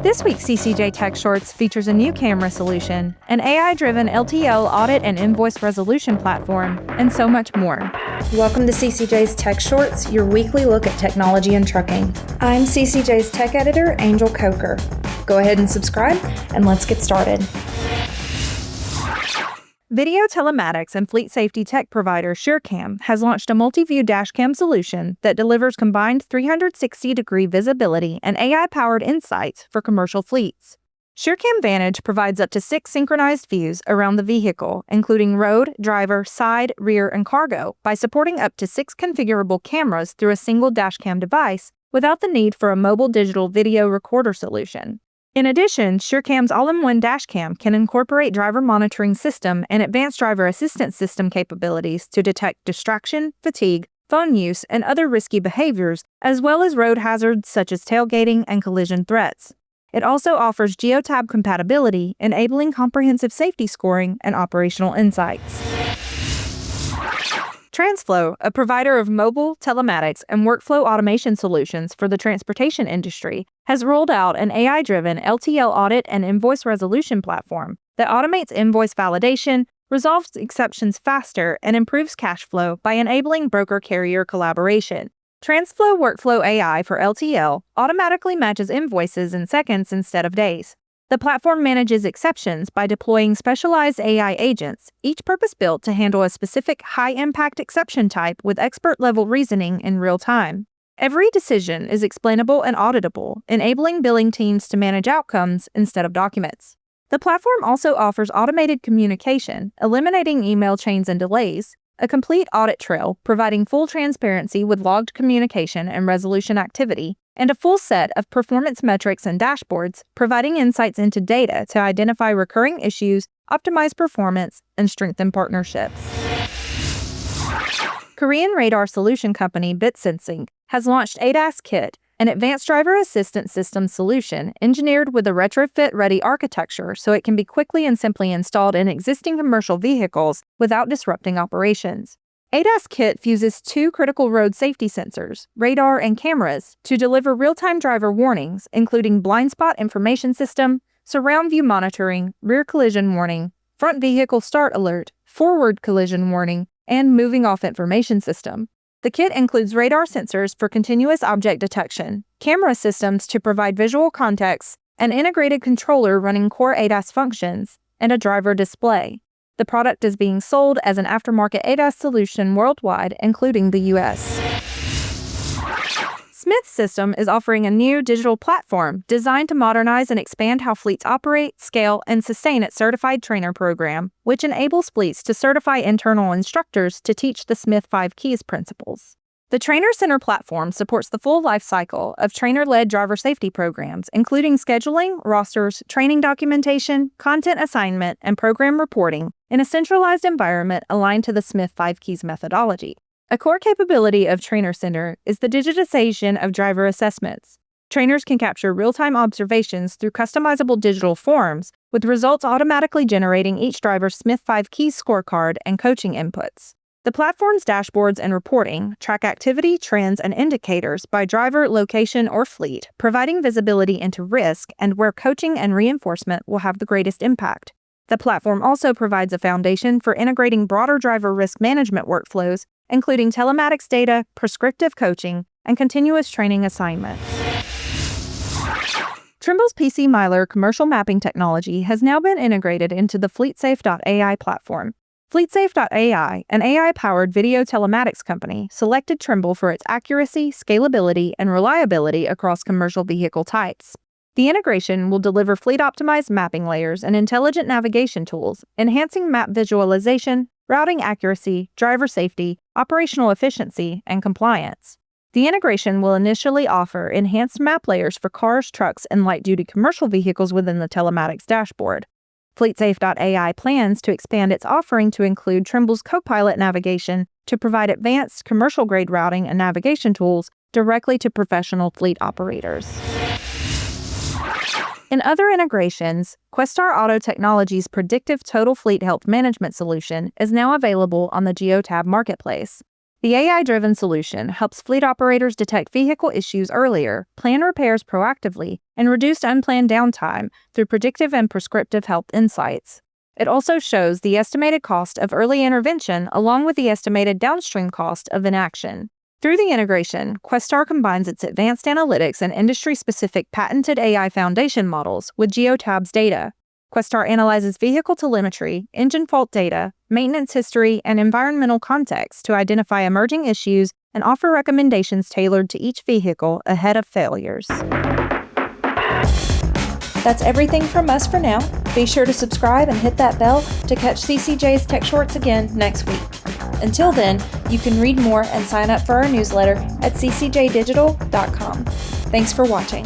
This week's CCJ Tech Shorts features a new camera solution, an AI-driven LTL audit and invoice resolution platform, and so much more. Welcome to CCJ's Tech Shorts, your weekly look at technology and trucking. I'm CCJ's Tech Editor, Angel Coker. Go ahead and subscribe, and let's get started. Video telematics and fleet safety tech provider SureCam has launched a multi-view dashcam solution that delivers combined 360-degree visibility and AI-powered insights for commercial fleets. SureCam Vantage provides up to 6 synchronized views around the vehicle, including road, driver, side, rear, and cargo, by supporting up to 6 configurable cameras through a single dashcam device without the need for a mobile digital video recorder solution. In addition, SureCam's all-in-one dashcam can incorporate driver monitoring system and advanced driver assistance system capabilities to detect distraction, fatigue, phone use, and other risky behaviors, as well as road hazards such as tailgating and collision threats. It also offers Geotab compatibility, enabling comprehensive safety scoring and operational insights. Transflo, a provider of mobile, telematics, and workflow automation solutions for the transportation industry, has rolled out an AI-driven LTL audit and invoice resolution platform that automates invoice validation, resolves exceptions faster, and improves cash flow by enabling broker-carrier collaboration. Transflo Workflow AI for LTL automatically matches invoices in seconds instead of days. The platform manages exceptions by deploying specialized AI agents, each purpose-built to handle a specific high-impact exception type with expert-level reasoning in real time. Every decision is explainable and auditable, enabling billing teams to manage outcomes instead of documents. The platform also offers automated communication, eliminating email chains and delays, a complete audit trail providing full transparency with logged communication and resolution activity, and a full set of performance metrics and dashboards, providing insights into data to identify recurring issues, optimize performance, and strengthen partnerships. Korean radar solution company Bitsensing has launched ADAS Kit, an advanced driver assistance system solution engineered with a retrofit-ready architecture so it can be quickly and simply installed in existing commercial vehicles without disrupting operations. ADAS Kit fuses 2 critical road safety sensors, radar, and cameras to deliver real-time driver warnings, including blind spot information system, surround view monitoring, rear collision warning, front vehicle start alert, forward collision warning, and moving off information system. The kit includes radar sensors for continuous object detection, camera systems to provide visual context, an integrated controller running core ADAS functions, and a driver display. The product is being sold as an aftermarket ADAS solution worldwide, including the US. Smith System is offering a new digital platform designed to modernize and expand how fleets operate, scale, and sustain its certified trainer program, which enables fleets to certify internal instructors to teach the Smith 5 Keys principles. The Trainer Center platform supports the full life cycle of trainer-led driver safety programs, including scheduling, rosters, training documentation, content assignment, and program reporting in a centralized environment aligned to the Smith 5 Keys methodology. A core capability of Trainer Center is the digitization of driver assessments. Trainers can capture real-time observations through customizable digital forms, with results automatically generating each driver's Smith 5 Keys scorecard and coaching inputs. The platform's dashboards and reporting track activity, trends, and indicators by driver, location, or fleet, providing visibility into risk and where coaching and reinforcement will have the greatest impact. The platform also provides a foundation for integrating broader driver risk management workflows, including telematics data, prescriptive coaching, and continuous training assignments. Trimble's PC Miler commercial mapping technology has now been integrated into the Fleetsafe.ai platform. Fleetsafe.ai, an AI-powered video telematics company, selected Trimble for its accuracy, scalability, and reliability across commercial vehicle types. The integration will deliver fleet-optimized mapping layers and intelligent navigation tools, enhancing map visualization, routing accuracy, driver safety, operational efficiency, and compliance. The integration will initially offer enhanced map layers for cars, trucks, and light-duty commercial vehicles within the telematics dashboard. Fleetsafe.ai plans to expand its offering to include Trimble's Copilot navigation to provide advanced commercial-grade routing and navigation tools directly to professional fleet operators. In other integrations, Questar Auto Technology's predictive total fleet health management solution is now available on the Geotab marketplace. The AI-driven solution helps fleet operators detect vehicle issues earlier, plan repairs proactively, and reduce unplanned downtime through predictive and prescriptive health insights. It also shows the estimated cost of early intervention along with the estimated downstream cost of inaction. Through the integration, Questar combines its advanced analytics and industry-specific patented AI foundation models with Geotab's data. Questar analyzes vehicle telemetry, engine fault data, maintenance history, and environmental context to identify emerging issues and offer recommendations tailored to each vehicle ahead of failures. That's everything from us for now. Be sure to subscribe and hit that bell to catch CCJ's Tech Shorts again next week. Until then, you can read more and sign up for our newsletter at ccjdigital.com. Thanks for watching.